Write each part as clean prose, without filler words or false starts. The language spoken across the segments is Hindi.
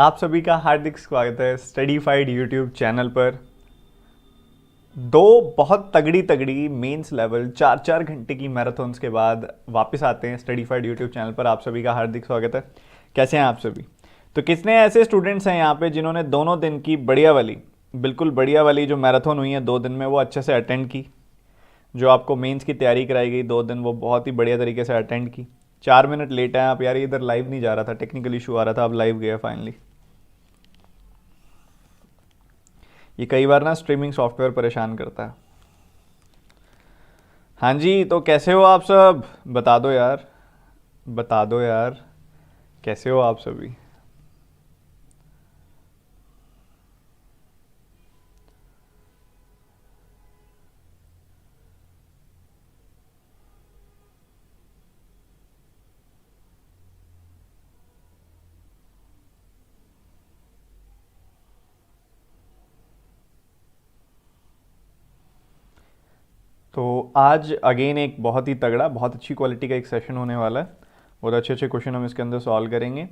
आप सभी का हार्दिक स्वागत है स्टडीफाइड यूट्यूब चैनल पर। दो बहुत तगड़ी तगड़ी मेंस लेवल 4-4 घंटे की मैराथन्स के बाद वापस आते हैं स्टडीफाइड यूट्यूब चैनल पर। आप सभी का हार्दिक स्वागत है। कैसे हैं आप सभी? तो कितने ऐसे स्टूडेंट्स हैं यहाँ पे जिन्होंने दोनों दिन की बढ़िया वाली, बिल्कुल बढ़िया वाली जो मैराथन हुई है 2 दिन में, वो अच्छे से अटेंड की? जो आपको मेंस की तैयारी कराई गई 2 दिन, वो बहुत ही बढ़िया तरीके से अटेंड की। 4 मिनट लेट आए आप यार, इधर लाइव नहीं जा रहा था, टेक्निकल इशू आ रहा था, अब लाइव गया फाइनली। ये कई बार ना स्ट्रीमिंग सॉफ्टवेयर परेशान करता है। हाँ जी, तो कैसे हो आप सब? बता दो यार, बता दो यार, कैसे हो आप सभी? तो आज अगेन एक बहुत ही तगड़ा, बहुत अच्छी क्वालिटी का एक सेशन होने वाला है। बहुत अच्छे अच्छे क्वेश्चन हम इसके अंदर सॉल्व करेंगे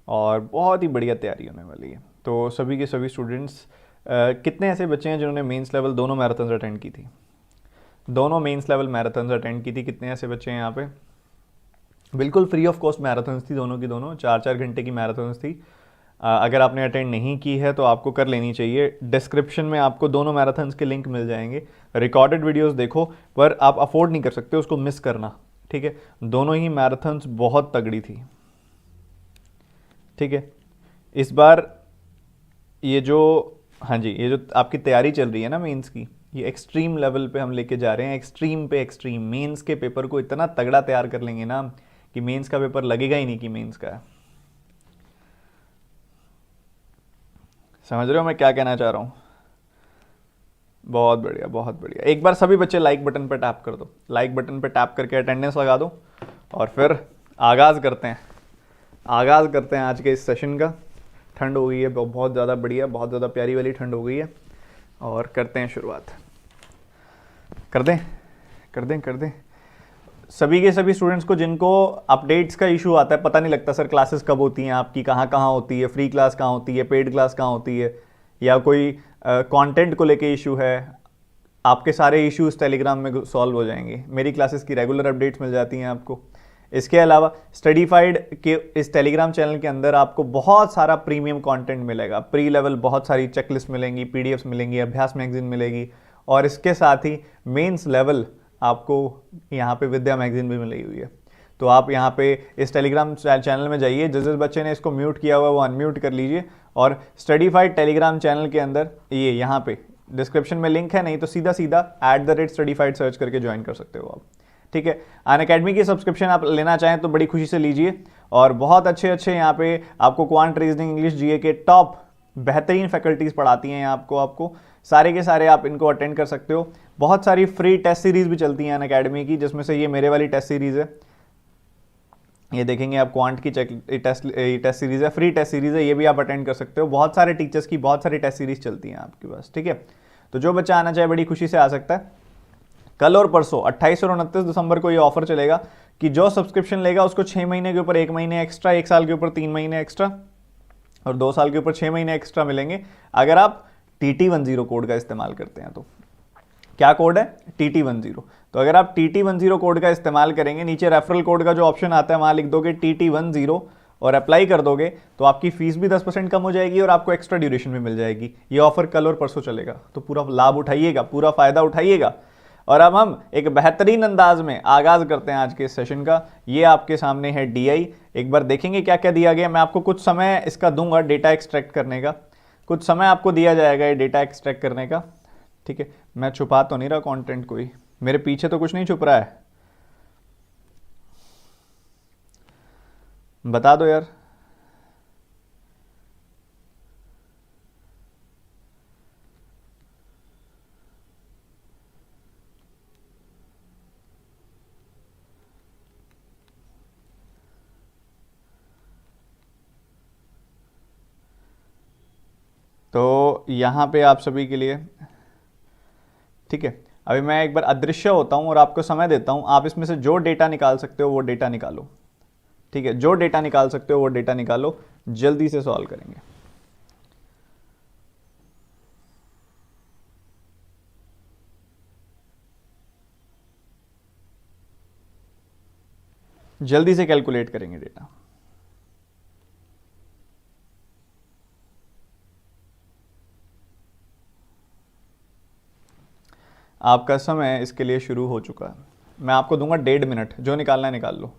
और बहुत ही बढ़िया तैयारी होने वाली है। तो सभी के सभी स्टूडेंट्स, कितने ऐसे बच्चे हैं जिन्होंने मेंस लेवल दोनों मैराथन्स अटेंड की थी? दोनों मेंस लेवल मैराथन्स अटेंड की थी। कितने ऐसे बच्चे हैं यहाँ पे? बिल्कुल फ्री ऑफ कॉस्ट मैराथन्स थी, दोनों की दोनों 4-4 घंटे की मैराथन्स थी। अगर आपने अटेंड नहीं की है तो आपको कर लेनी चाहिए। डिस्क्रिप्शन में आपको दोनों मैराथन्स के लिंक मिल जाएंगे। रिकॉर्डेड वीडियोस देखो, पर आप अफोर्ड नहीं कर सकते उसको मिस करना, ठीक है? दोनों ही मैराथन्स बहुत तगड़ी थी, ठीक है? इस बार ये जो, हाँ जी, ये जो आपकी तैयारी चल रही है ना मेंस की, ये एक्सट्रीम लेवल पे हम लेके जा रहे हैं। एक्सट्रीम पे एक्सट्रीम, मेंस के पेपर को इतना तगड़ा तैयार कर लेंगे ना कि मेंस का पेपर लगेगा ही नहीं कि मेंस का है। समझ रहे हो मैं क्या कहना चाह रहा हूँ? बहुत बढ़िया, बहुत बढ़िया। एक बार सभी बच्चे लाइक बटन पर टैप कर दो, लाइक बटन पर टैप करके अटेंडेंस लगा दो और फिर आगाज़ करते हैं, आगाज़ करते हैं आज के इस सेशन का। ठंड हो गई है बहुत ज़्यादा बढ़िया, बहुत ज़्यादा प्यारी वाली ठंड हो गई है और करते हैं शुरुआत। कर दें, कर दें, कर दें। सभी के सभी स्टूडेंट्स को जिनको अपडेट्स का इशू आता है, पता नहीं लगता सर क्लासेस कब होती हैं आपकी, कहाँ कहाँ होती है, फ्री क्लास कहाँ होती है, पेड क्लास कहाँ होती है, या कोई कंटेंट को लेके इशू है, आपके सारे इश्यूज टेलीग्राम में सॉल्व हो जाएंगे। मेरी क्लासेस की रेगुलर अपडेट्स मिल जाती हैं आपको। इसके अलावा स्टडीफाइड के इस टेलीग्राम चैनल के अंदर आपको बहुत सारा प्रीमियम कंटेंट मिलेगा। प्री लेवल बहुत सारी चेकलिस्ट मिलेंगी, पीडीएफ्स मिलेंगी, अभ्यास मैगजीन मिलेगी, और इसके साथ ही मेंस लेवल आपको यहाँ पे विद्या मैगजीन भी मिली हुई है। तो आप यहाँ पे इस टेलीग्राम चैनल में जाइए, जिस जिस बच्चे ने इसको म्यूट किया हुआ है वो अनम्यूट कर लीजिए, और स्टडीफाइड टेलीग्राम चैनल के अंदर ये यहाँ पे डिस्क्रिप्शन में लिंक है, नहीं तो सीधा सीधा @studyfied सर्च करके ज्वाइन कर सकते हो आप, ठीक है? अनअकैडमी की सब्सक्रिप्शन आप लेना चाहें तो बड़ी खुशी से लीजिए, और बहुत अच्छे अच्छे यहाँ पे आपको क्वांट, रीजनिंग, इंग्लिश, जीए के टॉप बेहतरीन फैकल्टीज़ पढ़ाती हैं आपको। आपको सारे के सारे आप इनको अटेंड कर सकते हो। बहुत सारी फ्री टेस्ट सीरीज भी चलती हैं अनअकैडमी की, जिसमें से ये मेरे वाली टेस्ट सीरीज़ है। ये देखेंगे आप, क्वांट की टेस्ट सीरीज़ है, फ्री टेस्ट सीरीज़ है, ये भी आप अटेंड कर सकते हो। बहुत सारे टीचर्स की बहुत सारी टेस्ट सीरीज चलती हैं आपके पास, ठीक है? तो जो बच्चा आना चाहे बड़ी खुशी से आ सकता है। कल और परसों 28 और 29 दिसंबर को ये ऑफर चलेगा कि जो सब्सक्रिप्शन लेगा उसको 6 महीने के ऊपर 1 महीने एक्स्ट्रा, 1 साल के ऊपर 3 महीने एक्स्ट्रा, और 2 साल के ऊपर 6 महीने एक्स्ट्रा मिलेंगे अगर आप TT10 कोड का इस्तेमाल करते हैं। तो क्या कोड है? TT10। तो अगर आप TT10 कोड का इस्तेमाल करेंगे, नीचे रेफरल कोड का जो ऑप्शन आता है वहां लिख दोगे TT10 और अप्लाई कर दोगे, तो आपकी फीस भी 10% कम हो जाएगी और आपको एक्स्ट्रा ड्यूरेशन भी मिल जाएगी। ये ऑफर कल और परसों चलेगा, तो पूरा लाभ उठाइएगा, पूरा फायदा उठाइएगा। और अब हम एक बेहतरीन अंदाज में आगाज करते हैं आज के सेशन का। ये आपके सामने है DI। एक बार देखेंगे क्या क्या दिया गया। मैं आपको कुछ समय इसका दूंगा डेटा एक्सट्रैक्ट करने का, कुछ समय आपको दिया जाएगा ये डेटा एक्सट्रैक्ट करने का, ठीक है? मैं छुपा तो नहीं रहा कंटेंट, कोई मेरे पीछे तो कुछ नहीं छुप रहा है, बता दो यार। तो यहाँ पे आप सभी के लिए, ठीक है, अभी मैं एक बार अदृश्य होता हूँ और आपको समय देता हूँ। आप इसमें से जो डेटा निकाल सकते हो वो डेटा निकालो, ठीक है? जो डेटा निकाल सकते हो वो डेटा निकालो, जल्दी से सॉल्व करेंगे। जल्दी से कैलकुलेट करेंगे डेटा। आपका समय इसके लिए शुरू हो चुका है। मैं आपको दूंगा 1.5 मिनट, जो निकालना है निकाल लो।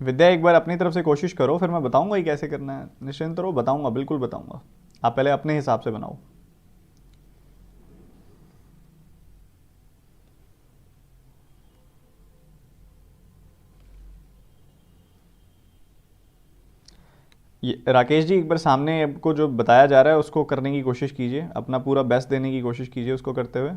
विद्या एक बार अपनी तरफ से कोशिश करो, फिर मैं बताऊंगा ही कैसे करना है। निश्चिंत रहो, बताऊंगा, बिल्कुल बताऊंगा। आप पहले अपने हिसाब से बनाओ। राकेश जी एक बार सामने आपको जो बताया जा रहा है उसको करने की कोशिश कीजिए, अपना पूरा बेस्ट देने की कोशिश कीजिए उसको करते हुए।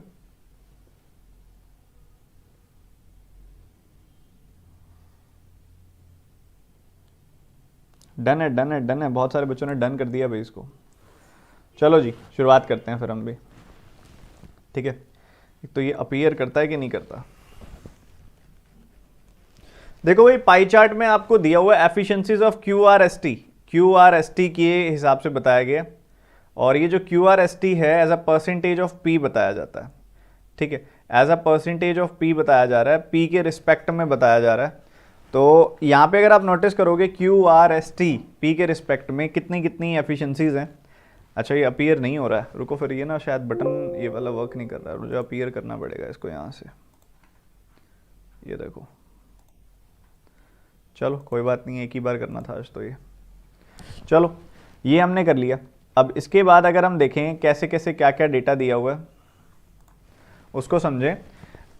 डन है, डन है, डन है, बहुत सारे बच्चों ने डन कर दिया भाई इसको। चलो जी शुरुआत करते हैं फिर हम भी, ठीक है। तो ये अपीयर करता है कि नहीं करता? देखो भाई पाई चार्ट में आपको दिया हुआ एफिशिएंसीज ऑफ क्यूआरएसटी के हिसाब से बताया गया, और ये जो क्यूआरएसटी है as a percentage of P बताया जाता है, ठीक है। As a percentage of P बताया जा रहा है, पी के रिस्पेक्ट में बताया जा रहा है। तो यहाँ पे अगर आप नोटिस करोगे क्यूआरएसटी पी के रिस्पेक्ट में कितनी कितनी एफिशिएंसीज हैं। अच्छा ये अपीयर नहीं हो रहा है, रुको फिर, ये ना शायद बटन ये वाला वर्क नहीं कर रहा है, मुझे अपीयर करना पड़ेगा इसको यहाँ से। ये देखो, चलो कोई बात नहीं, एक ही बार करना था आज तो ये। चलो ये हमने कर लिया। अब इसके बाद अगर हम देखें कैसे कैसे क्या क्या डेटा दिया हुआ है उसको समझें,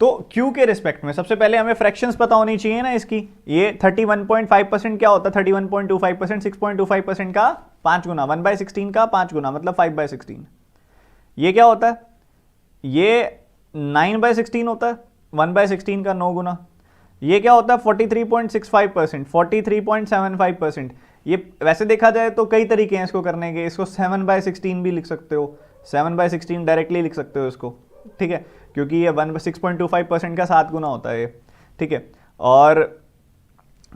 तो Q के रिस्पेक्ट में सबसे पहले हमें फ्रैक्शंस पता होनी चाहिए ना इसकी। ये 31.5% क्या होता है? 31.25%, 6.25% का 5 गुना, 1/16 का 5 गुना मतलब 5/16। ये क्या होता है? ये 9/16 होता है, 1/16 का 9 गुना। ये क्या होता है? 43.65%, 43.75%। ये वैसे देखा जाए तो कई तरीके हैं इसको करने के। इसको 7/16 भी लिख सकते हो, 7/16 डायरेक्टली लिख सकते हो इसको, ठीक है, क्योंकि ये 6.25% का 7 गुना होता है ये, ठीक है। और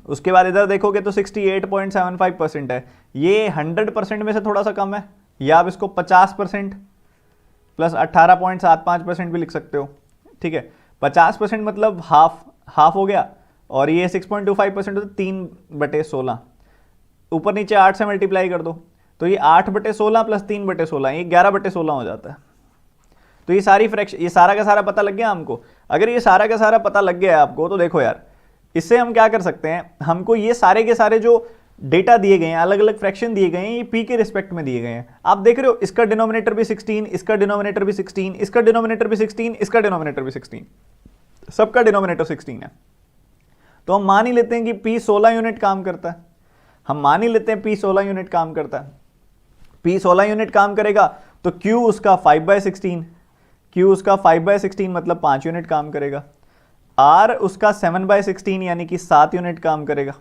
उसके बाद इधर देखोगे तो 68.75% है। ये 100% में से थोड़ा सा कम है, या आप इसको 50% प्लस 18.75% भी लिख सकते हो, ठीक है। 50% मतलब हाफ हो गया, और ये 6.25% तो 3/16, ऊपर नीचे 8 से मल्टीप्लाई कर दो तो ये 8/16 प्लस 3/16, ये 11/16 हो जाता है। तो ये सारी फ्रैक्शन, ये सारा का सारा पता लग गया हमको। अगर ये सारा का सारा पता लग गया है आपको, तो देखो यार इससे हम क्या कर सकते हैं, हमको ये सारे के सारे जो डेटा दिए गए हैं, अलग अलग फ्रैक्शन दिए गए हैं, ये पी के रिस्पेक्ट में दिए गए हैं। आप देख रहे हो इसका डिनोमिनेटर भी 16, इसका डिनोमिनेटर भी 16, इसका डिनोमिनेटर भी 16, इसका डिनोमिनेटर भी 16, सबका डिनोमिनेटर 16 है। तो हम मान ही लेते हैं कि पी 16 यूनिट काम करता है, हम मान ही लेते हैं पी 16 यूनिट काम करता है। पी 16 यूनिट काम करेगा तो क्यू उसका 5/16, क्यू उसका 5/16 मतलब 5 यूनिट काम करेगा। आर उसका 7/16 यानी कि 7 यूनिट काम करेगा,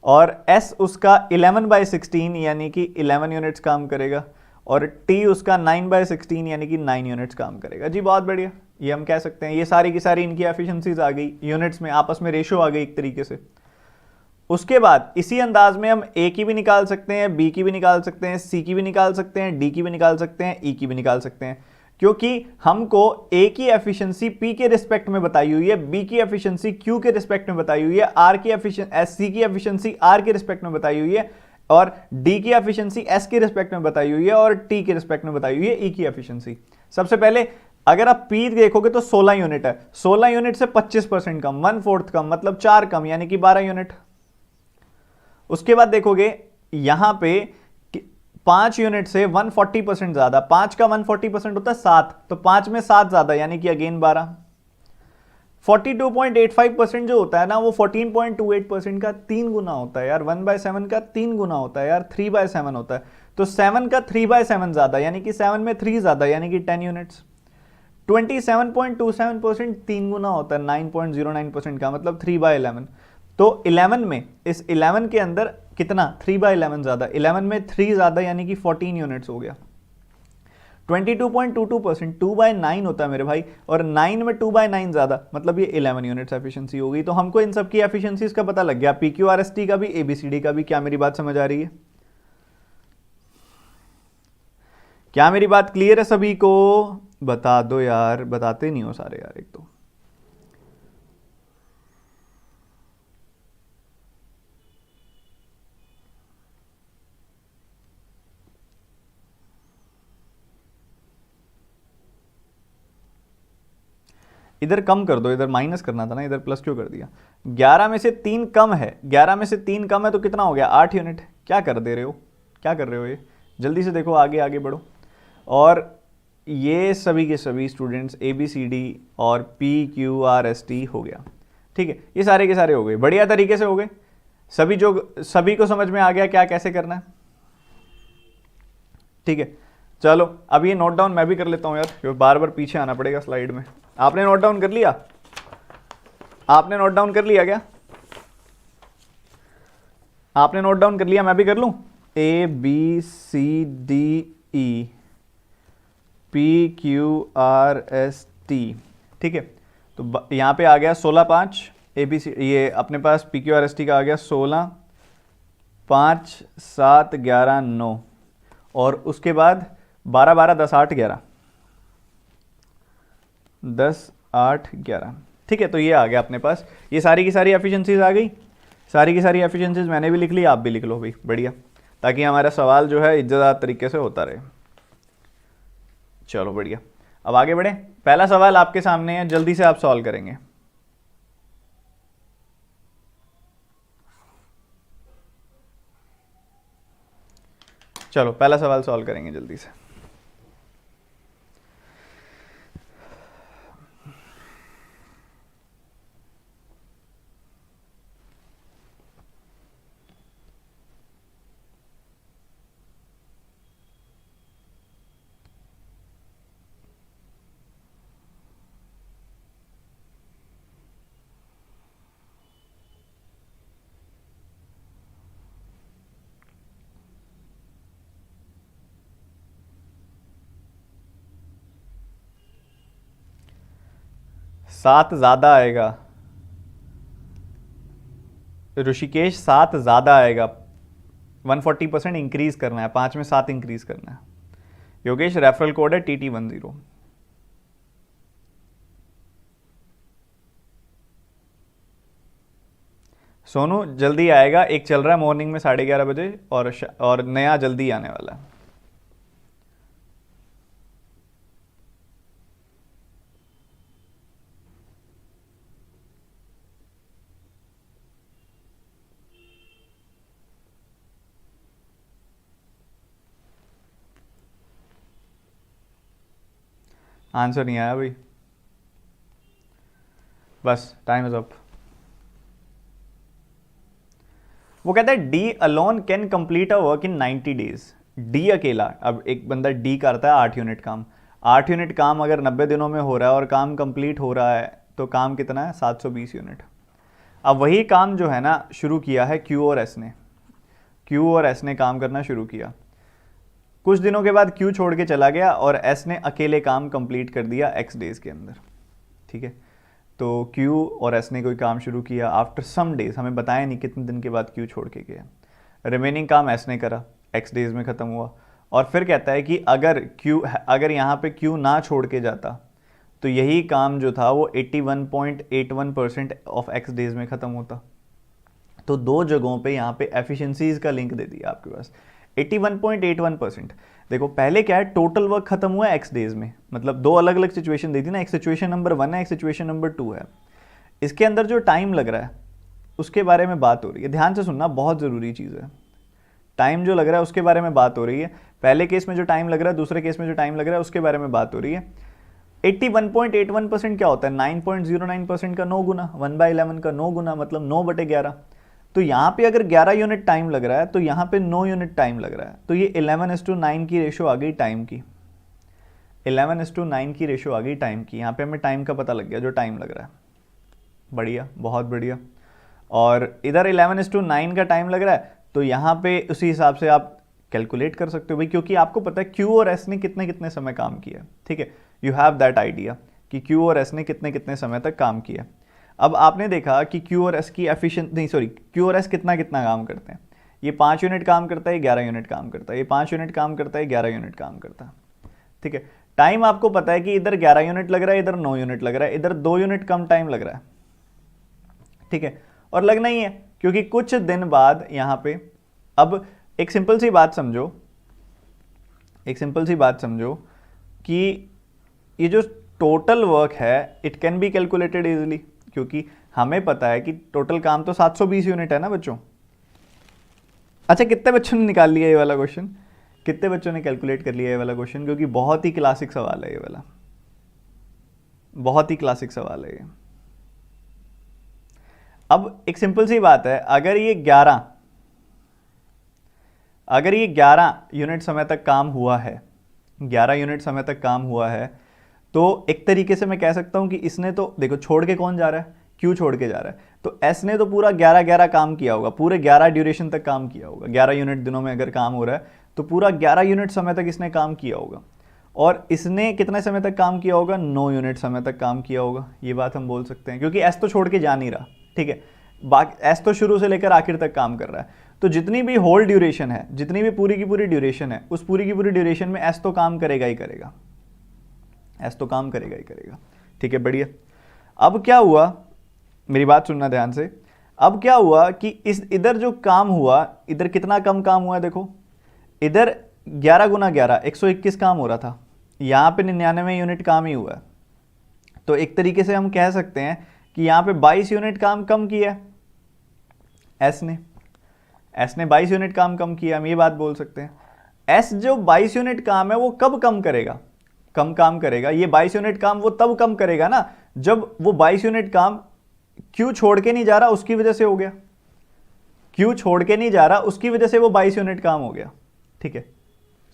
और एस उसका 11/16 यानी कि 11 यूनिट्स काम करेगा, और टी उसका 9/16 यानी कि 9 यूनिट्स काम करेगा। जी बहुत बढ़िया, ये हम कह सकते हैं ये सारी की सारी इनकी एफिशिएंसीज आ गई, यूनिट्स में आपस में रेशो आ गई एक तरीके से। उसके बाद इसी अंदाज में हम ए की भी निकाल सकते हैं, बी की भी निकाल सकते हैं, सी की भी निकाल सकते हैं, डी की भी निकाल सकते हैं, ई की भी निकाल सकते हैं, क्योंकि हमको ए की एफिशिएंसी पी के रिस्पेक्ट में बताई हुई है, बी की एफिशिएंसी क्यू के रिस्पेक्ट में बताई हुई है, आर की सी की एफिशिएंसी आर के रिस्पेक्ट में बताई हुई है, और डी की एफिशिएंसी एस के रिस्पेक्ट में बताई हुई है, और टी के रिस्पेक्ट में बताई हुई है ई की एफिशिएंसी। सबसे पहले अगर आप पी देखोगे तो 16 यूनिट है, 16 यूनिट से 25% कम, 1/4 कम मतलब 4 कम यानी कि 12 यूनिट। उसके बाद देखोगे यहां पे 5 यूनिट से 140% ज्यादा, 5 का 140% होता है 7, तो 5 में 7 ज्यादा यानी कि अगेन 12। 42.85% जो होता है ना वो 14.28% का 3 गुना होता है यार, 1/7 का 3 गुना होता है यार, 3/7 होता है। तो 7 का 3/7 ज्यादा, यानी कि 7 में 3 ज्यादा, यानी कि 10 यूनिट्स। 27.27% 3 गुना होता है 9.09% का, मतलब 3/11। तो 11 में, इस 11 के अंदर कितना 3/11 ज्यादा, 11 में 3 ज्यादा, यानी कि 14 यूनिट्स हो गया। 22.22% 2/9 होता है मेरे भाई, और 9 में 2/9 ज्यादा, मतलब ये 11 यूनिट्स एफिशिएंसी हो गई। तो हमको इन सब की एफिशिएंसीज का पता लग गया, PQRST का भी, ABCD का भी। क्या मेरी बात समझ आ रही है? क्या मेरी बात क्लियर है सभी को? बता दो यार, बताते नहीं हो सारे यार। एक तो इधर कम कर दो, इधर माइनस करना था ना, इधर प्लस क्यों कर दिया? 11 में से 3 कम है, 11 में से 3 कम है तो कितना हो गया? 8 यूनिट। क्या कर दे रहे हो, क्या कर रहे हो ये? जल्दी से देखो, आगे आगे बढ़ो। और ये सभी के सभी स्टूडेंट्स ABCD और PQRST हो गया। ठीक है, ये सारे के सारे हो गए, बढ़िया तरीके से हो गए सभी। जो सभी को समझ में आ गया क्या कैसे करना है? ठीक है, चलो अब ये नोट डाउन मैं भी कर लेता हूँ यार, क्योंकि बार बार पीछे आना पड़ेगा स्लाइड में। आपने नोट डाउन कर लिया? आपने नोट डाउन कर लिया क्या? आपने नोट डाउन कर लिया? मैं भी कर लूँ? ABCDE PQRST। ठीक है, तो यहाँ पे आ गया 16/5 ABC, ये अपने पास PQRST का आ गया 16, 5, 7, 11, 9, और उसके बाद 12, 12, 10, 8, 11, 10, 8, 11। ठीक है, तो ये आ गया अपने पास, ये सारी की सारी एफिशिएंसीज आ गई। सारी की सारी एफिशिएंसीज मैंने भी लिख ली, आप भी लिख लो भाई, बढ़िया, ताकि हमारा सवाल जो है इज्जतदार तरीके से होता रहे। चलो बढ़िया, अब आगे बढ़े। पहला सवाल आपके सामने है, जल्दी से आप सॉल्व करेंगे। चलो पहला सवाल सॉल्व करेंगे जल्दी से। सात ज्यादा आएगा ऋषिकेश, 7 ज्यादा आएगा। 140% इंक्रीज करना है, 5 में 7 इंक्रीज करना है। योगेश रेफरल कोड है TT10। सोनू जल्दी आएगा, एक चल रहा है मॉर्निंग में 11:30 बजे, और नया जल्दी आने वाला है। आंसर नहीं आया भाई, बस टाइम इज अप। वो कहता है D alone can complete a work in 90 days. D अकेला, अब एक बंदा डी करता है 8 यूनिट काम, 8 यूनिट काम अगर 90 दिनों में हो रहा है और काम कंप्लीट हो रहा है, तो काम कितना है? 720 यूनिट। अब वही काम जो है ना शुरू किया है क्यू और एस ने, क्यू और एस ने काम करना शुरू किया। कुछ दिनों के बाद क्यू छोड़ के चला गया और एस ने अकेले काम कंप्लीट कर दिया एक्स डेज के अंदर। ठीक है, तो क्यू और एस ने कोई काम शुरू किया आफ्टर सम डेज, हमें बताया नहीं कितने दिन के बाद क्यू छोड़ के गया। रिमेनिंग काम एस ने करा, एक्स डेज में ख़त्म हुआ। और फिर कहता है कि अगर यहाँ पे क्यू ना छोड़ के जाता तो यही काम जो था वो 81.81% ऑफ एक्स डेज में ख़त्म होता। तो दो जगहों पे यहाँ पे एफिशिएंसीज का लिंक दे दिया आपके पास, 81.81%। देखो पहले क्या है, टोटल वर्क खत्म हुआ है एक्स डेज में, मतलब दो अलग अलग सिचुएशन दी थी ना, एक सिचुएशन नंबर 1 है, एक सिचुएशन नंबर 2 है। इसके अंदर जो टाइम लग रहा है उसके बारे में बात हो रही है, ध्यान से सुनना, बहुत ज़रूरी चीज़ है। टाइम जो लग रहा है उसके बारे में बात हो रही है। पहले केस में जो टाइम लग रहा है, दूसरे केस में जो टाइम लग रहा है उसके बारे में बात हो रही है। 81.81% क्या होता है? 9.09% का 9 गुना, 1/11 का 9 गुना, मतलब 9/11। तो यहाँ पे अगर 11 यूनिट टाइम लग रहा है तो यहाँ पे 9 यूनिट टाइम लग रहा है, तो ये 11:9 की रेशो आ गई टाइम की। 11:9 की रेशो आ गई टाइम की। यहाँ पे हमें टाइम का पता लग गया, जो टाइम लग रहा है। बढ़िया, बहुत बढ़िया। और इधर 11:9 का टाइम लग रहा है, तो यहाँ पे उसी हिसाब से आप कैलकुलेट कर सकते हो भाई, क्योंकि आपको पता है Q और S ने कितने कितने समय काम किया। ठीक है, यू हैव दैट आइडिया कि Q और S ने कितने कितने समय तक काम किया। अब आपने देखा कि Q और S की एफिशिएंट नहीं, सॉरी, Q और S कितना कितना काम करते हैं। ये 5 यूनिट काम करता है, 11 यूनिट काम करता है, ये 5 यूनिट काम करता है, 11 यूनिट काम करता है। ठीक है, टाइम आपको पता है कि इधर 11 यूनिट लग रहा है, इधर 9 यूनिट लग रहा है, इधर 2 यूनिट कम टाइम लग रहा है। ठीक है, और लगना ही है क्योंकि कुछ दिन बाद यहाँ पे, अब एक सिंपल सी बात समझो, एक सिंपल सी बात समझो कि ये जो टोटल वर्क है it can be calculated easily, क्योंकि हमें पता है कि टोटल काम तो 720 यूनिट है ना बच्चों। अच्छा, कितने बच्चों ने निकाल लिया ये वाला क्वेश्चन? कितने बच्चों ने कैलकुलेट कर लिया ये वाला क्वेश्चन? क्योंकि बहुत ही क्लासिक सवाल है ये वाला, बहुत ही क्लासिक सवाल है ये। अब एक सिंपल सी बात है, अगर ये 11 यूनिट समय तक काम हुआ है, 11 यूनिट समय तक काम हुआ है, तो एक तरीके से मैं कह सकता हूं कि इसने तो देखो छोड़ के कौन जा रहा है? Q छोड़ के जा रहा है, तो S ने तो पूरा 11 काम किया होगा, पूरे 11 ड्यूरेशन तक काम किया होगा। 11 यूनिट दिनों में अगर काम हो रहा है तो पूरा 11 यूनिट समय तक इसने काम किया होगा। और इसने कितने समय तक काम किया होगा? 9 यूनिट समय तक काम किया होगा। ये बात हम बोल सकते हैं, क्योंकि S तो छोड़ के जा नहीं रहा। ठीक है, बाकी S तो शुरू से लेकर आखिर तक काम कर रहा है, तो जितनी भी होल ड्यूरेशन है, जितनी भी पूरी की पूरी ड्यूरेशन है, उस पूरी की पूरी ड्यूरेशन में S तो काम करेगा ही करेगा, S तो काम करेगा ही करेगा। ठीक है, बढ़िया। अब क्या हुआ, मेरी बात सुनना ध्यान से। अब क्या हुआ कि इस इधर जो काम हुआ, इधर कितना कम काम हुआ है? देखो इधर 11 गुना 11 121 काम हो रहा था, यहाँ पे 99 यूनिट काम ही हुआ है। तो एक तरीके से हम कह सकते हैं कि यहाँ पे 22 यूनिट काम कम किया है S ने 22 यूनिट काम कम किया, हम ये बात बोल सकते हैं। S जो 22 यूनिट काम है वो कब कम करेगा? कम काम करेगा। ये 22 यूनिट काम वो तब कम करेगा ना जब वो 22 यूनिट काम Q छोड़ के नहीं जा रहा उसकी वजह से हो गया। Q छोड़ के नहीं जा रहा उसकी वजह से वो 22 यूनिट काम हो गया। ठीक है,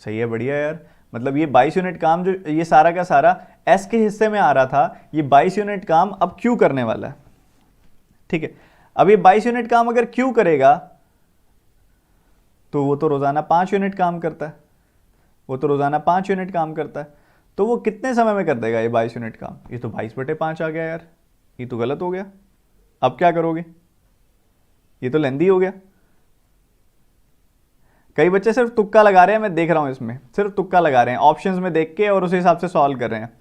सही है, बढ़िया यार। मतलब ये 22 यूनिट काम जो ये सारा का सारा S के हिस्से में आ रहा था, ये 22 यूनिट काम अब Q करने वाला है। ठीक है, अब ये 22 यूनिट काम अगर Q करेगा तो वो तो रोजाना 5 यूनिट काम करता है, वो तो रोजाना 5 यूनिट काम करता है, तो वो कितने समय में कर देगा ये 22 यूनिट काम? ये तो 22/5 आ गया यार, ये तो गलत हो गया। अब क्या करोगे? ये तो लेंदी हो गया। कई बच्चे सिर्फ तुक्का लगा रहे हैं, मैं देख रहा हूं इसमें सिर्फ तुक्का लगा रहे हैं, ऑप्शंस में देख के और उस हिसाब से सॉल्व कर रहे हैं।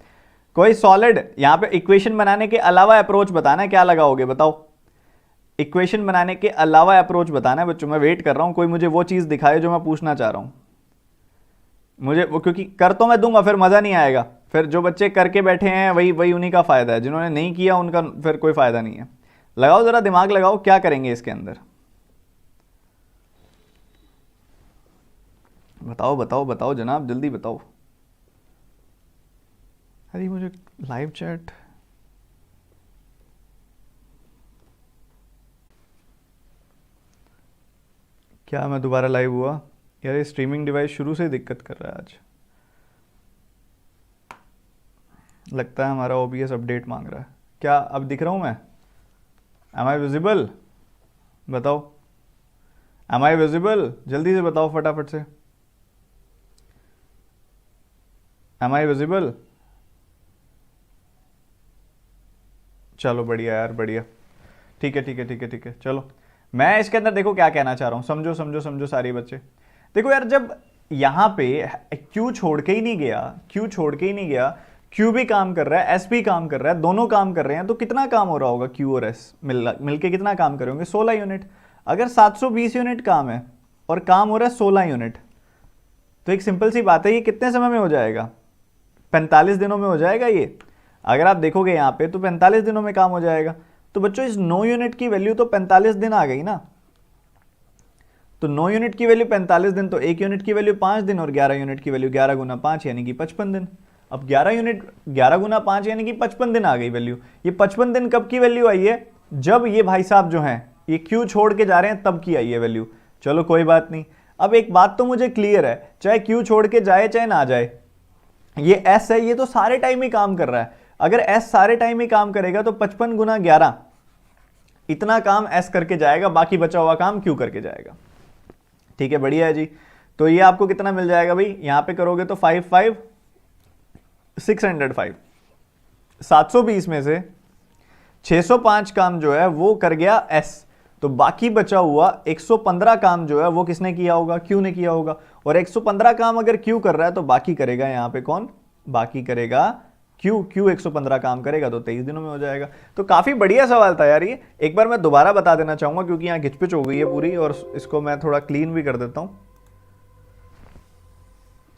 कोई सॉलिड यहाँ पे इक्वेशन बनाने के अलावा अप्रोच बताना है, क्या लगाओगे बताओ? इक्वेशन बनाने के अलावा अप्रोच बताना है बच्चों। मैं वेट कर रहा हूं, कोई मुझे वो चीज दिखाए जो मैं पूछना चाह रहा हूं मुझे वो, क्योंकि कर तो मैं दूंगा, फिर मजा नहीं आएगा। फिर जो बच्चे करके बैठे हैं वही उन्हीं का फायदा है, जिन्होंने नहीं किया उनका फिर कोई फायदा नहीं है। लगाओ जरा दिमाग लगाओ, क्या करेंगे इसके अंदर? बताओ बताओ बताओ जनाब, जल्दी बताओ। अरे मुझे लाइव चैट, क्या मैं दोबारा लाइव हुआ यार? ये स्ट्रीमिंग डिवाइस शुरू से दिक्कत कर रहा है आज, लगता है हमारा OBS अपडेट मांग रहा है। क्या अब दिख रहा हूं मैं? Am I visible? बताओ, एम आई विजिबल? जल्दी से बताओ फटाफट से, एम आई विजिबल? चलो बढ़िया यार, बढ़िया। ठीक है ठीक है ठीक है ठीक है, चलो मैं इसके अंदर देखो क्या कहना चाह रहा हूं, समझो समझो समझो सारे बच्चे। देखो यार, जब यहां पे Q छोड़ के ही नहीं गया, Q छोड़ के ही नहीं गया, Q भी काम कर रहा है, S भी काम कर रहा है, दोनों काम कर रहे हैं, तो कितना काम हो रहा होगा? Q और S मिलके कितना काम कर रहे होंगे? 16 यूनिट। अगर 720 यूनिट काम है और काम हो रहा है 16 यूनिट, तो एक सिंपल सी बात है, ये कितने समय में हो जाएगा? 45 दिनों में हो जाएगा ये। अगर आप देखोगे यहाँ पे तो 45 दिनों में काम हो जाएगा। तो बच्चों इस 9 यूनिट की वैल्यू तो 45 दिन आ गई ना। तो 9 यूनिट की वैल्यू 45 दिन, तो 1 यूनिट की वैल्यू 5 दिन और 11 यूनिट की वैल्यू 11 गुना 5 यानी कि 55 दिन। अब 11 यूनिट, 11 गुना 5 यानी कि 55 दिन आ गई वैल्यू। ये 55 दिन कब की वैल्यू आई है? जब ये भाई साहब जो हैं ये क्यू छोड़ के जा रहे हैं तब की आई है वैल्यू। चलो कोई बात नहीं। अब एक बात तो मुझे क्लियर है, चाहे क्यू छोड़ के जाए चाहे ना जाए, ये एस है, ये तो सारे टाइम ही काम कर रहा है। अगर एस सारे टाइम ही काम करेगा तो 55 गुना 11 इतना काम एस करके जाएगा, बाकी बचा हुआ काम क्यू करके जाएगा। ठीक है, बढ़िया है जी। तो ये आपको कितना मिल जाएगा भाई? यहां पे करोगे तो 5 5 605, 720 में से 605 काम जो है वो कर गया एस, तो बाकी बचा हुआ 115 काम जो है वो किसने किया होगा? क्यू ने किया होगा। और 115 काम अगर क्यू कर रहा है तो बाकी करेगा यहां पे कौन? बाकी करेगा क्यू। क्यू 115 काम करेगा तो 23 दिनों में हो जाएगा। तो काफी बढ़िया सवाल था यार ये। एक बार मैं दोबारा बता देना चाहूंगा क्योंकि यहां घिचपिच हो गई है पूरी, और इसको मैं थोड़ा क्लीन भी कर देता हूं,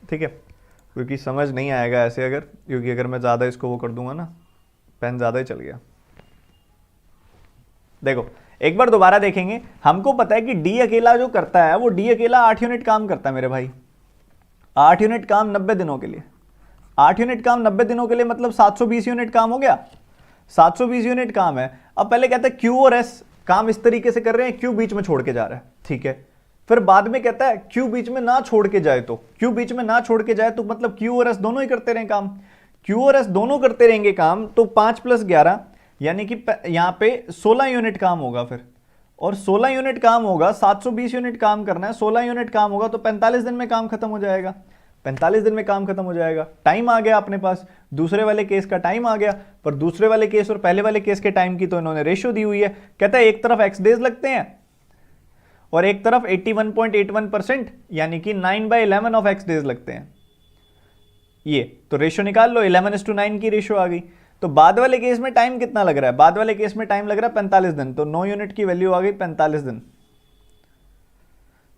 ठीक है, क्योंकि समझ नहीं आएगा ऐसे अगर, क्योंकि अगर मैं ज्यादा इसको वो कर दूंगा ना, पेन ज्यादा ही चल गया। देखो एक बार दोबारा देखेंगे। हमको पता है कि डी अकेला जो करता है वो डी अकेला 8 यूनिट काम करता है मेरे भाई। 8 यूनिट काम 90 दिनों के लिए, 8 यूनिट काम 90 दिनों के लिए मतलब 720 यूनिट काम हो गया। 720 यूनिट काम है। अब पहले कहता है क्यू और एस काम इस तरीके से कर रहे हैं, क्यू बीच में छोड़ के जा रहा है, ठीक है। फिर बाद में कहता है क्यू बीच में ना छोड़ के जाए, तो क्यू बीच में ना छोड़ के जाए तो मतलब क्यू और एस दोनों ही करते रहे काम। क्यू और एस दोनों करते रहेंगे काम, तो 5 + 11 यानी कि यहां पे 16 यूनिट काम होगा फिर, और 16 यूनिट काम होगा। 720 यूनिट काम करना है, 16 यूनिट काम होगा तो 45 दिन में काम खत्म हो जाएगा। 45 दिन में काम खत्म हो जाएगा। टाइम आ गया अपने पास, दूसरे वाले केस का टाइम आ गया, पर दूसरे वाले केस और पहले वाले केस के टाइम की तो इन्होंने रेशियो दी हुई है। कहता है एक तरफ x डेज लगते हैं और एक तरफ 81.81% यानी कि 9/11 ऑफ x डेज लगते हैं। ये तो रेशियो निकाल लो, 11:9 की रेशियो आ गई। तो बाद वाले केस में टाइम कितना लग रहा है? बाद वाले केस में टाइम लग रहा है 45 दिन, तो 9 यूनिट की वैल्यू आ गई 45 दिन।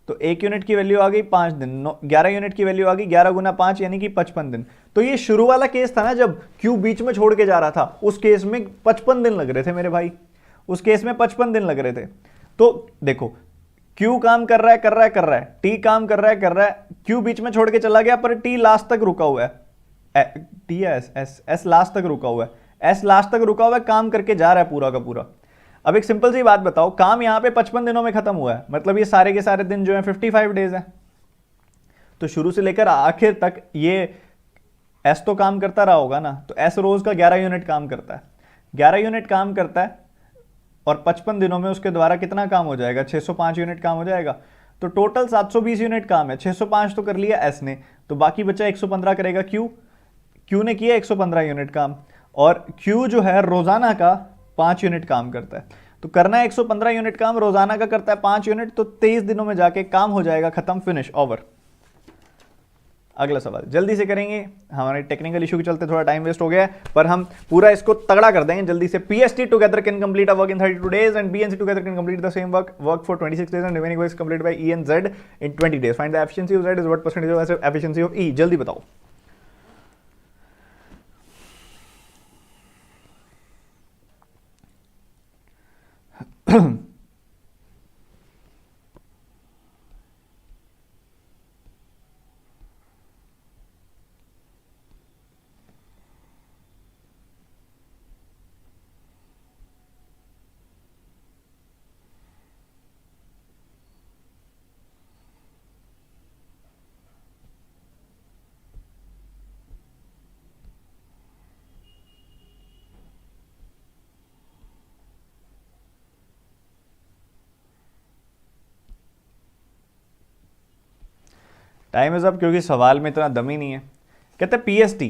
तो 1 यूनिट की वैल्यू आ गई 5 दिन, 11 यूनिट की वैल्यू आ गई 11 गुना 5 यानी कि 55 दिन। तो ये शुरू वाला केस था ना जब क्यू बीच में छोड़ के जा रहा था, उस केस में 55 दिन लग रहे थे मेरे भाई, उस केस में 55 दिन लग रहे थे। तो देखो क्यू काम कर रहा है कर रहा है कर रहा है, टी काम कर रहा है कर रहा है, क्यू बीच में छोड़ के चला गया पर टी लास्ट तक रुका हुआ है, टी है एस लास्ट तक रुका हुआ है, एस लास्ट तक रुका हुआ है, काम करके जा रहा है पूरा का पूरा। अब एक सिंपल सी बात बताओ, काम यहां पे 55 दिनों में खत्म हुआ है, मतलब ये सारे के सारे दिन जो है 55 डेज है। तो शुरू से लेकर आखिर तक ये एस तो काम करता रहा होगा ना, तो एस रोज का 11 यूनिट काम करता है, 11 यूनिट काम करता है, और 55 दिनों में उसके द्वारा कितना काम हो जाएगा? 605 यूनिट काम हो जाएगा। तो टोटल 720 यूनिट काम है, 605 तो कर लिया एस ने, तो बाकी बचा 115 करेगा क्यू। क्यू ने किया 115 यूनिट काम, और क्यू जो है रोजाना का 5 यूनिट काम करता है, तो करना है 115 यूनिट काम, रोजाना का करता है 5 यूनिट, तो 23 दिनों में जाके काम हो जाएगा, खत्म, फिनिश, ओवर। अगला सवाल जल्दी से करेंगे, हमारे टेक्निकल इशू के चलते थोड़ा टाइम वेस्ट हो गया है, पर हम पूरा इसको तगड़ा कर देंगे जल्दी से। PST together can complete a work in 32 days and BNC together can complete the same work for 26 days and remaining work is completed by E and Z in 20 days. Find the efficiency of Z is what percentage of efficiency of E. जल्दी बताओ। टाइम इज अप, क्योंकि सवाल में इतना दम ही नहीं है। कहते हैं PST,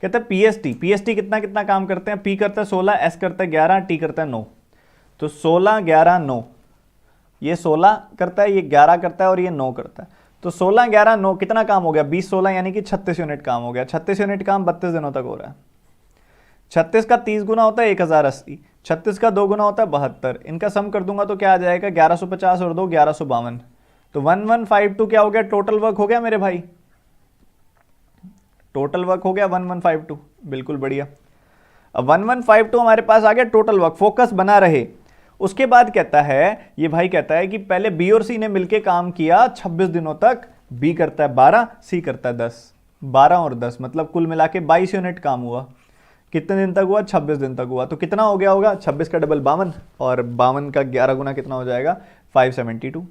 कहते हैं PST कितना कितना काम करते हैं? P करता है 16, S करता है 11, T करता है 9। तो 16 11 9, ये 16 करता है, ये 11 करता है और ये 9 करता है। तो 16 11 9 कितना काम हो गया? 20 16 यानी कि 36 यूनिट काम हो गया। 36 यूनिट काम 32 दिनों तक हो रहा है। 36 का 30 गुना होता है 1080, 36 का 2 गुना होता है 72। इनका सम कर दूंगा तो क्या आ जाएगा? 1150 और 2 1152। तो 1152 क्या हो गया? टोटल वर्क हो गया मेरे भाई, टोटल वर्क हो गया 1152। बिल्कुल बढ़िया। अब 1152 हमारे पास आ गया टोटल वर्क, फोकस बना रहे। उसके बाद कहता है, ये भाई कहता है कि पहले बी और सी ने मिलकर काम किया 26 दिनों तक, बी करता है 12, सी करता है 10। 12 और 10 मतलब कुल मिला के 22 यूनिट काम हुआ। कितने दिन तक हुआ? 26 दिन तक हुआ। तो कितना हो गया होगा? 26 का डबल 52, और 52 का 11 गुना कितना हो जाएगा? 572।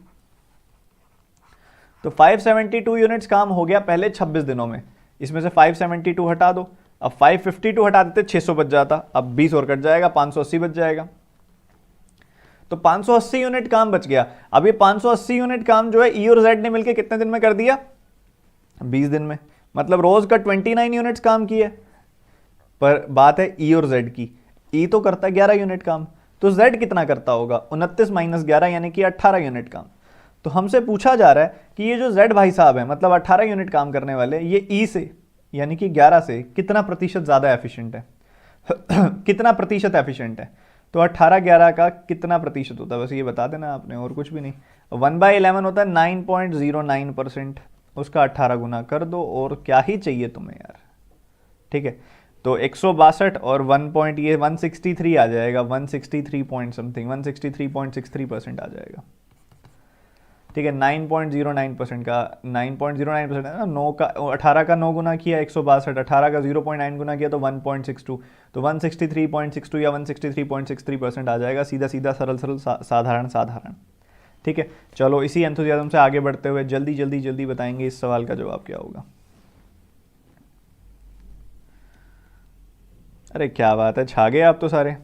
तो 572 यूनिट्स काम हो गया पहले 26 दिनों में। इसमें से 572 हटा दो, अब 552 हटा देते 600 बच जाता, अब 20 और कट जाएगा, 580 बच जाएगा। तो 580 यूनिट काम बच गया। अब ये 580 यूनिट काम जो है ई और जेड ने मिलकर कितने दिन में कर दिया? 20 दिन में। मतलब रोज का 29 यूनिट्स काम किए। पर बात है ई और जेड की, ई तो करता है 11 यूनिट काम, तो जेड कितना करता होगा? 29 माइनस 11 यानी कि 18 यूनिट काम। तो हमसे पूछा जा रहा है कि ये जो जेड भाई साहब है, मतलब 18 यूनिट काम करने वाले, ये ई से यानी कि 11 से कितना प्रतिशत ज्यादा एफिशिएंट है? कितना प्रतिशत एफिशिएंट है? तो 18-11 का कितना प्रतिशत होता है? बस ये बता देना आपने, और कुछ भी नहीं। 1/11 होता है 9.09%, उसका 18 गुना कर दो, और क्या ही चाहिए तुम्हें यार। ठीक है, तो 162 और 1 पॉइंट, ये 163 आ जाएगा, 163 पॉइंट समथिंग, 163.63% आ जाएगा। ठीक है, 9.09% का, 9.09% है ना, 9 का 18 का 9 गुना किया 162, 18 का 0.9 गुना किया तो 1.62, तो 163.62 या 163.63% आ जाएगा। सीधा सीधा सरल सरल साधारण साधारण। ठीक है, चलो इसी एंथुसियाज्म से आगे बढ़ते हुए जल्दी जल्दी जल्दी बताएंगे इस सवाल का जवाब क्या होगा। अरे क्या बात है, छा गए आप तो सारे।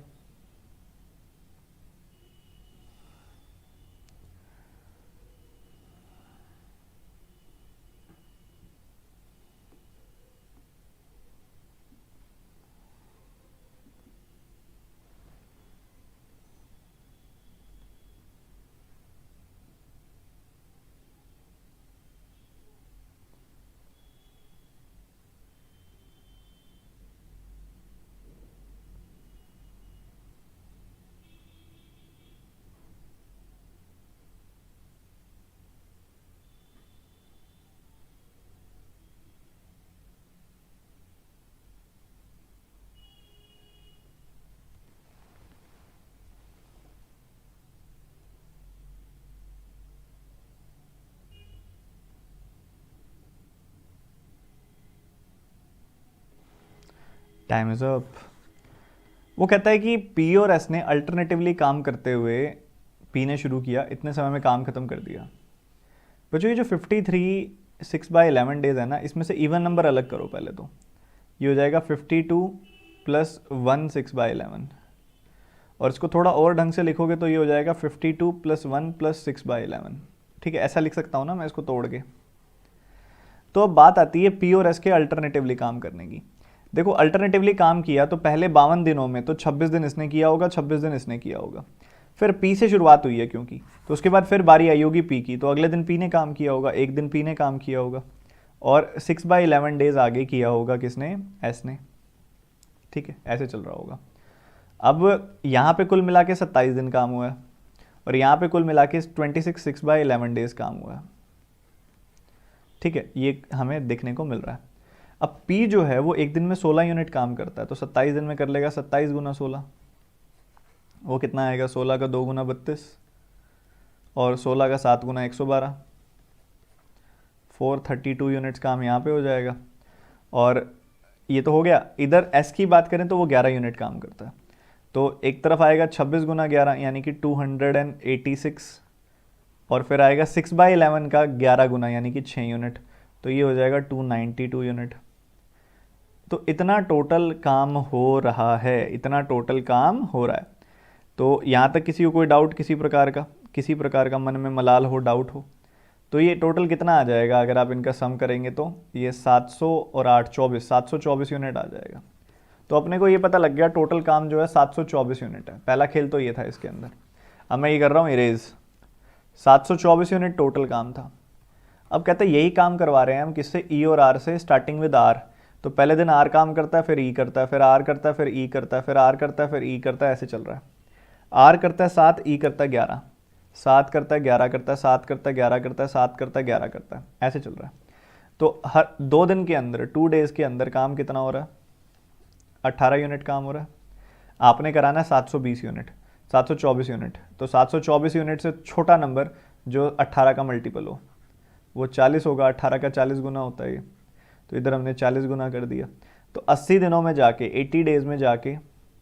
Time is up. वो कहता है कि पी और एस ने अल्टरनेटिवली काम करते हुए, पी ने शुरू किया, इतने समय में काम खत्म कर दिया। बच्चों ये जो 53 6/11 डेज है ना, इसमें से इवन नंबर अलग करो पहले। तो ये हो जाएगा 52 + 1 6/11, और इसको थोड़ा और ढंग से लिखोगे तो ये हो जाएगा 52 + 1 + 6/11। ठीक है, ऐसा लिख सकता हूँ ना मैं इसको तोड़ के। तो अब बात आती है पी और एस के अल्टरनेटिवली काम करने की। देखो अल्टरनेटिवली काम किया तो पहले 52 दिनों में तो 26 दिन इसने किया होगा, 26 दिन इसने किया होगा। फिर पी से शुरुआत हुई है क्योंकि, तो उसके बाद फिर बारी आई होगी पी की, तो अगले दिन पी ने काम किया होगा, एक दिन पी ने काम किया होगा, और 6/11 डेज आगे किया होगा किसने? एस ने। ठीक है, ऐसे चल रहा होगा। अब यहाँ पे कुल मिला के 27 दिन काम हुआ है, और यहाँ पे कुल मिला के 26 6/11 डेज काम हुआ है। ठीक है, ये हमें देखने को मिल रहा है। अब P जो है वो एक दिन में 16 यूनिट काम करता है, तो 27 दिन में कर लेगा 27 गुना 16, वो कितना आएगा? 16 का 2 गुना 32, और 16 का 7 गुना 112, 432 यूनिट्स काम यहाँ पे हो जाएगा। और ये तो हो गया। इधर S की बात करें तो वो 11 यूनिट काम करता है, तो एक तरफ आएगा 26 गुना 11 यानी कि 286, और फिर आएगा 6/11 का 11 गुना यानी कि 6 यूनिट, तो ये हो जाएगा 292 यूनिट। तो इतना टोटल काम हो रहा है, इतना टोटल काम हो रहा है। तो यहाँ तक किसी को कोई डाउट, किसी प्रकार का मन में मलाल हो, डाउट हो, तो ये टोटल कितना आ जाएगा? अगर आप इनका सम करेंगे तो ये 700 और 8 24, 724 यूनिट आ जाएगा। तो अपने को ये पता लग गया टोटल काम जो है 724 यूनिट है। पहला खेल तो ये था इसके अंदर। अब मैं ये कर रहा हूँ इरेज, 724 यूनिट टोटल काम था। अब कहते हैं यही काम करवा रहे हैं हम किससे? ई और आर से, स्टार्टिंग विद आर। तो पहले दिन आर काम करता है, फिर ई करता है, फिर आर करता है, फिर ई करता है, फिर आर करता है, फिर ई करता है, ऐसे चल रहा है। आर करता है 7, ई करता है 11, 7 करता है 11 करता है, 7 करता है 11 करता है, 7 करता है 11 करता है, ऐसे चल रहा है। तो हर 2 दिन के अंदर, 2 डेज के अंदर काम कितना हो रहा है? 18 यूनिट काम हो रहा है। आपने कराना है 720 यूनिट, 724 यूनिट। तो 724 यूनिट से छोटा नंबर जो 18 का मल्टीपल हो वो 40 होगा, 18 का 40 गुना होता है ये। तो इधर हमने 40 गुना कर दिया, तो 80 दिनों में जाके 80 डेज में जाके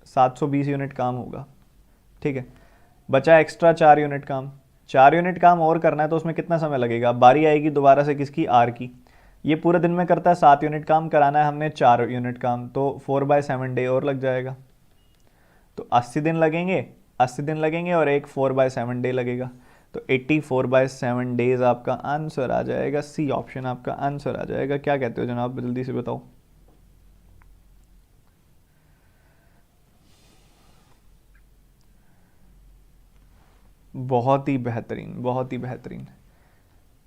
720 यूनिट काम होगा। ठीक है, बचा एक्स्ट्रा 4 यूनिट काम। 4 यूनिट काम और करना है तो उसमें कितना समय लगेगा, बारी आएगी दोबारा से किसकी, आर की। ये पूरे दिन में करता है 7 यूनिट काम, कराना है हमने 4 यूनिट काम, तो 4/7 डे और लग जाएगा। तो 80 दिन लगेंगे, 80 दिन लगेंगे और एक 4/7 डे लगेगा, तो 84/7 डेज आपका आंसर आ जाएगा। सी ऑप्शन आपका आंसर आ जाएगा। क्या कहते हो जनाब, जल्दी से बताओ। बहुत ही बेहतरीन, बहुत ही बेहतरीन।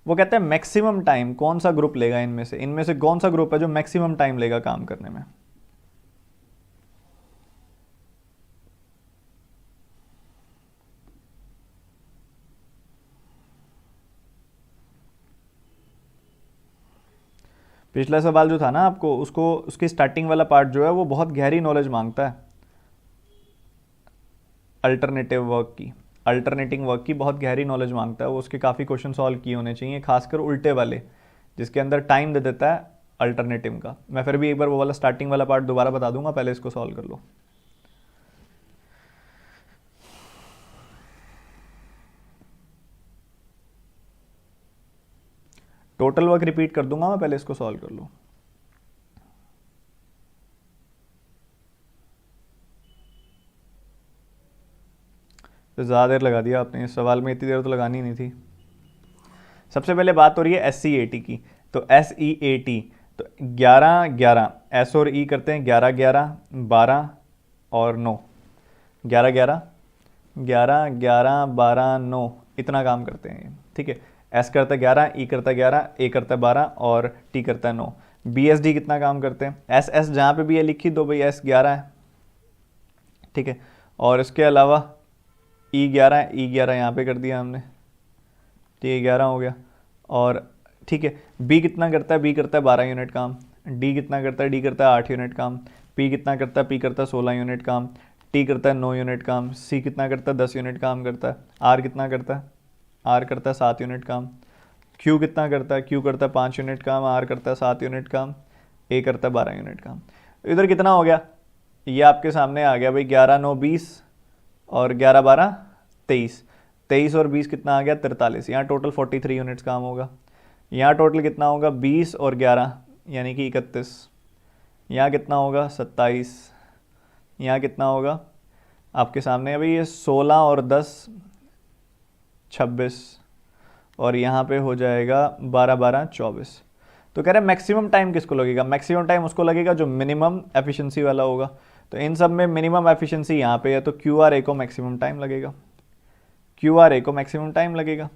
वो कहते हैं मैक्सिमम टाइम कौन सा ग्रुप लेगा, इनमें से कौन सा ग्रुप है जो मैक्सिमम टाइम लेगा काम करने में। पिछला सवाल जो था ना आपको, उसको उसकी स्टार्टिंग वाला पार्ट जो है वो बहुत गहरी नॉलेज मांगता है। अल्टरनेटिव वर्क की, अल्टरनेटिंग वर्क की बहुत गहरी नॉलेज मांगता है वो। उसके काफ़ी क्वेश्चन सॉल्व किए होने चाहिए, खासकर उल्टे वाले जिसके अंदर टाइम दे देता है अल्टरनेटिव का। मैं फिर भी एक बार वो वाला स्टार्टिंग वाला पार्ट दोबारा बता दूंगा, पहले इसको सॉल्व कर लो। टोटल वर्क रिपीट कर दूंगा मैं, पहले इसको सॉल्व कर लो। तो ज़्यादा देर लगा दिया आपने इस सवाल में, इतनी देर तो लगानी नहीं थी। सबसे पहले बात हो रही है SCAT की, तो SEAT तो 11 11 S और E करते हैं 11 11 12 और 9, 11 11 11 11 12 9, इतना काम करते हैं। ठीक है, S करता है 11, E करता है 11, A करता है 12 और T करता है 9। BSD कितना काम करते हैं, S जहाँ पे भी ये लिखी दो भाई, S 11 है। ठीक है, और इसके अलावा E 11 है, E 11 यहाँ पे कर दिया हमने, ठीक है 11 हो गया। और ठीक है, B कितना करता है, B करता है 12 यूनिट काम। D कितना करता है, D करता है 8 यूनिट काम। P कितना करता है, P करता है 16 यूनिट काम। T करता है 9 यूनिट काम। C कितना करता है, 10 यूनिट काम करता है। R कितना करता है, R करता है 7 यूनिट काम। Q कितना करता है, Q करता है 5 यूनिट काम। R करता है 7 यूनिट काम। A करता है 12 यूनिट काम। इधर कितना हो गया, ये आपके सामने आ गया भाई, 11 9 20 और 11 12 23, 23 और 20 कितना आ गया, 43। यहाँ टोटल 43 यूनिट्स काम होगा। यहाँ टोटल कितना होगा, 20 और 11 यानी कि 31। यहाँ कितना होगा, 27। यहाँ कितना होगा आपके सामने अभी, ये 16 और 10 26, और यहाँ पे हो जाएगा 12 12 24। तो कह रहे हैं मैक्सिमम टाइम किसको लगेगा, मैक्सिमम टाइम उसको लगेगा जो मिनिमम एफिशिएंसी वाला होगा। तो इन सब में मिनिमम एफिशिएंसी यहाँ पे है, तो QRA को मैक्सिमम टाइम लगेगा, QRA को मैक्सिमम टाइम लगेगा।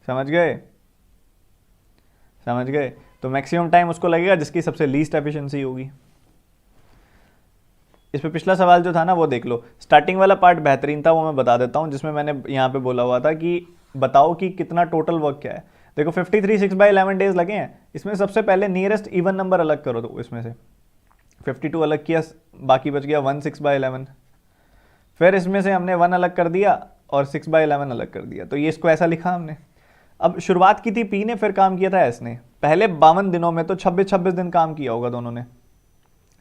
समझ गए, समझ गए। तो मैक्सिमम टाइम उसको लगेगा जिसकी सबसे लीस्ट एफिशिएंसी होगी। इस पे पिछला सवाल जो था ना वो देख लो, स्टार्टिंग वाला पार्ट बेहतरीन था, वो मैं बता देता हूँ, जिसमें मैंने यहाँ पे बोला हुआ था कि बताओ कि कितना टोटल वर्क क्या है। देखो 53 6/11 डेज लगे हैं, इसमें सबसे पहले नियरेस्ट इवन नंबर अलग करो, तो इसमें से 52 अलग किया, बाकी बच गया 1 6/11। फिर इसमें से हमने 1 अलग कर दिया और 6/11 अलग कर दिया, तो ये इसको ऐसा लिखा हमने। अब शुरुआत की थी P ने, फिर काम किया था S ने। पहले 52 दिनों में तो 26 दिन काम किया होगा दोनों ने,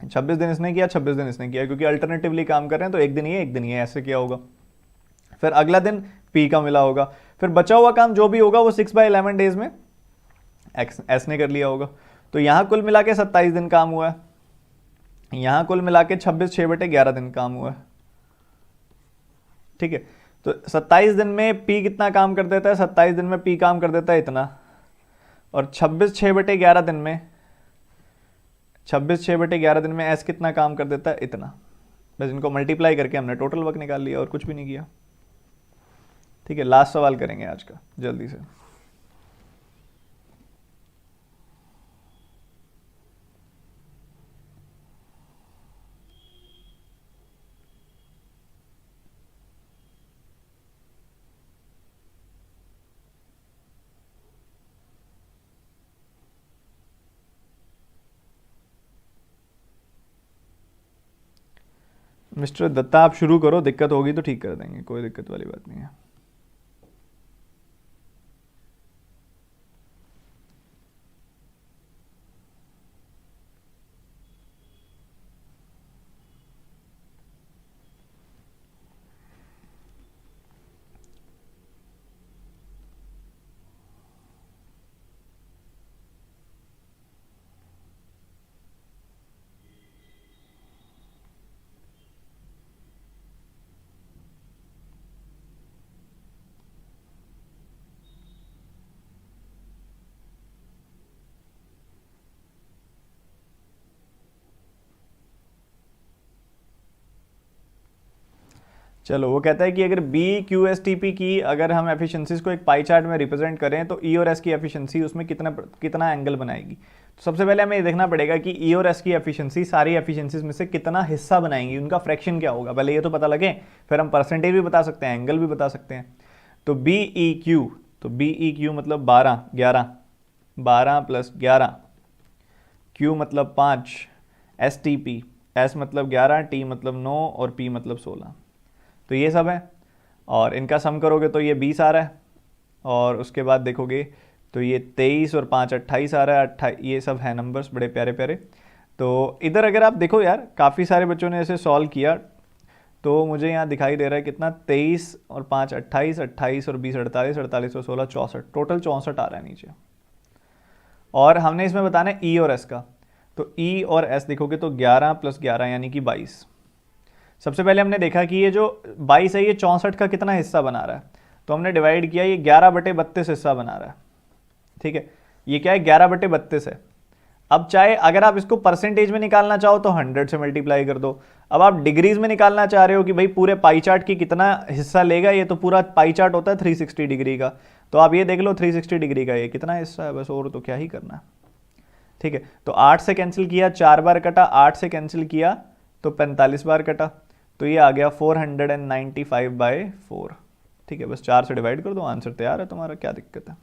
26 दिन इसने किया, 26 दिन इसने किया, क्योंकि अल्टरनेटिवली काम कर रहे हैं तो एक दिन ये एक दिन ये ऐसे किया होगा। फिर अगला दिन P का मिला होगा, फिर बचा हुआ काम जो भी होगा वो 6/11 डेज में S ने कर लिया होगा। तो यहाँ कुल मिला के 27 दिन काम हुआ है, यहाँ कुल मिला के 26 6/11 दिन काम हुआ है। ठीक है, तो 27 दिन में P कितना काम कर देता है, 27 दिन में P काम कर देता है इतना, और 26 6/11 दिन में 26 6/11 दिन में S कितना काम कर देता है इतना। बस इनको मल्टीप्लाई करके हमने टोटल वर्क निकाल लिया और कुछ भी नहीं किया। ठीक है, लास्ट सवाल करेंगे आज का जल्दी से। मिस्टर दत्ता आप शुरू करो, दिक्कत होगी तो ठीक कर देंगे, कोई दिक्कत वाली बात नहीं है। चलो, वो कहता है कि अगर B Q S T P की अगर हम एफिशिएंसीज को एक पाई चार्ट में रिप्रेजेंट करें तो ई और एस की एफिशिएंसी उसमें कितना कितना एंगल बनाएगी। तो सबसे पहले हमें ये देखना पड़ेगा कि ई और एस की एफिशिएंसी सारी एफिशिएंसीज में से कितना हिस्सा बनाएंगी, उनका फ्रैक्शन क्या होगा, पहले ये तो पता लगे, फिर हम परसेंटेज भी बता सकते हैं, एंगल भी बता सकते हैं। तो बी ई क्यू, तो बी ई क्यू मतलब 12 11, 12 + 11, क्यू मतलब 5, एस टी पी, एस मतलब 11, टी मतलब 9 और पी मतलब 16। तो ये सब है, और इनका सम करोगे तो ये 20 आ रहा है, और उसके बाद देखोगे तो ये 23 और 5 28 आ रहा है, 28, ये सब है नंबर्स बड़े प्यारे प्यारे। तो इधर अगर आप देखो यार, काफ़ी सारे बच्चों ने ऐसे सॉल्व किया, तो मुझे यहाँ दिखाई दे रहा है कितना, 23 और 5 28, 28 और 20 48, 48 और 16 64, टोटल 64 आ रहा है नीचे। और हमने इसमें बताना है ई और एस का, तो ई और एस देखोगे तो 11 + 11 यानी कि 22। सबसे पहले हमने देखा कि ये जो 22 है ये 64 का कितना हिस्सा बना रहा है, तो हमने डिवाइड किया, ये 11/32 हिस्सा बना रहा है। ठीक है, ये क्या है, 11/32 है। अब चाहे अगर आप इसको परसेंटेज में निकालना चाहो तो 100 से मल्टीप्लाई कर दो। अब आप डिग्रीज में निकालना चाह रहे हो कि भाई पूरे पाई चार्ट की कितना हिस्सा लेगा, ये तो पूरा पाई चार्ट होता है 360 डिग्री का, तो आप ये देख लो 360 डिग्री का ये कितना हिस्सा है, बस और तो क्या ही करना है। ठीक है, तो 8 से कैंसिल किया 4 बार कटा, 8 से कैंसिल किया तो 45 बार कटा, तो ये आ गया 495/4। ठीक है, बस 4 से डिवाइड कर दो, आंसर तैयार है तुम्हारा, क्या दिक्कत है,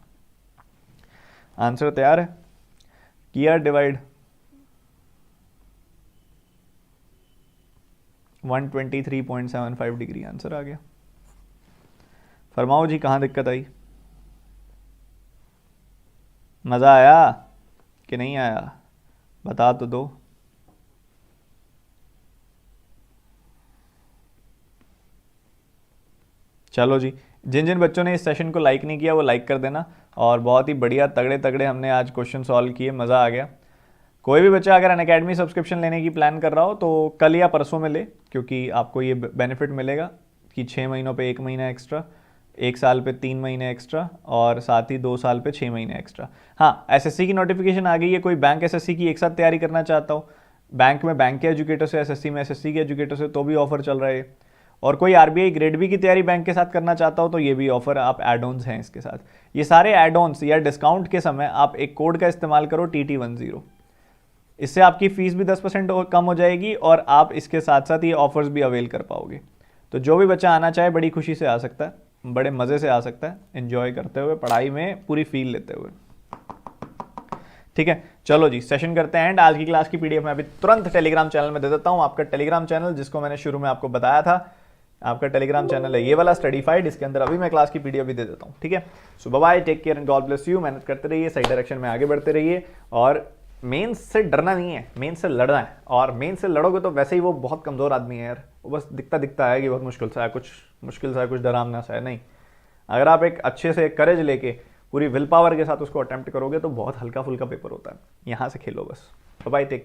आंसर तैयार है। किया डिवाइड, 123.75 डिग्री आंसर आ गया। फरमाओ जी, कहाँ दिक्कत आई, मज़ा आया कि नहीं आया, बता तो दो। चलो जी, जिन जिन बच्चों ने इस सेशन को लाइक नहीं किया वो लाइक कर देना, और बहुत ही बढ़िया तगड़े तगड़े हमने आज क्वेश्चन सॉल्व किए, मज़ा आ गया। कोई भी बच्चा अगर अनअकैडमी सब्सक्रिप्शन लेने की प्लान कर रहा हो तो कल या परसों में ले, क्योंकि आपको ये बेनिफिट मिलेगा कि 6 महीनों पे 1 महीना एक्स्ट्रा, 1 साल पे 3 महीने एक्स्ट्रा, और साथ ही 2 साल पे 6 महीने एक्स्ट्रा। हाँ, एसएससी की नोटिफिकेशन आ गई है, कोई बैंक एसएससी की एक साथ तैयारी करना चाहता हो, बैंक में बैंक के एजुकेटर से, एसएससी में एसएससी के एजुकेटर से, तो भी ऑफर चल रहा है। और कोई आरबीआई ग्रेड बी की तैयारी बैंक के साथ करना चाहता हो तो ये भी ऑफर, आप एड ऑन्स हैं इसके साथ। ये सारे एड ऑन्स या डिस्काउंट के समय आप एक कोड का इस्तेमाल करो, TT10, इससे आपकी फीस भी 10% कम हो जाएगी, और आप इसके साथ साथ ये ऑफर्स भी अवेल कर पाओगे। तो जो भी बच्चा आना चाहे बड़ी खुशी से आ सकता है, बड़े मज़े से आ सकता है, एंजॉय करते हुए, पढ़ाई में पूरी फील लेते हुए। ठीक है, चलो जी, सेशन करते हैं एंड। आज की क्लास की पीडीएफ मैं अभी तुरंत टेलीग्राम चैनल में दे देता हूँ। आपका टेलीग्राम चैनल, जिसको मैंने शुरू में आपको बताया था, आपका टेलीग्राम चैनल है ये वाला स्टडीफाइड, इसके अंदर अभी मैं क्लास की पीडीएफ भी दे देता हूँ। ठीक है, so bye bye, take care and God bless you. मेहनत करते रहिए, सही डायरेक्शन में आगे बढ़ते रहिए, और मेंस से डरना नहीं है, मेंस से लड़ना है। और मेंस से लड़ोगे तो वैसे ही वो बहुत कमज़ोर आदमी है यार, वो बस दिखता है कि बहुत मुश्किल सा है, कुछ मुश्किल सा है, कुछ डरावना सा है, नहीं। अगर आप एक अच्छे से करेज लेके पूरी विल पावर के साथ उसको अटेम्प्ट करोगे तो बहुत हल्का फुल्का पेपर होता है। यहाँ से खेलो बस। Bye, take.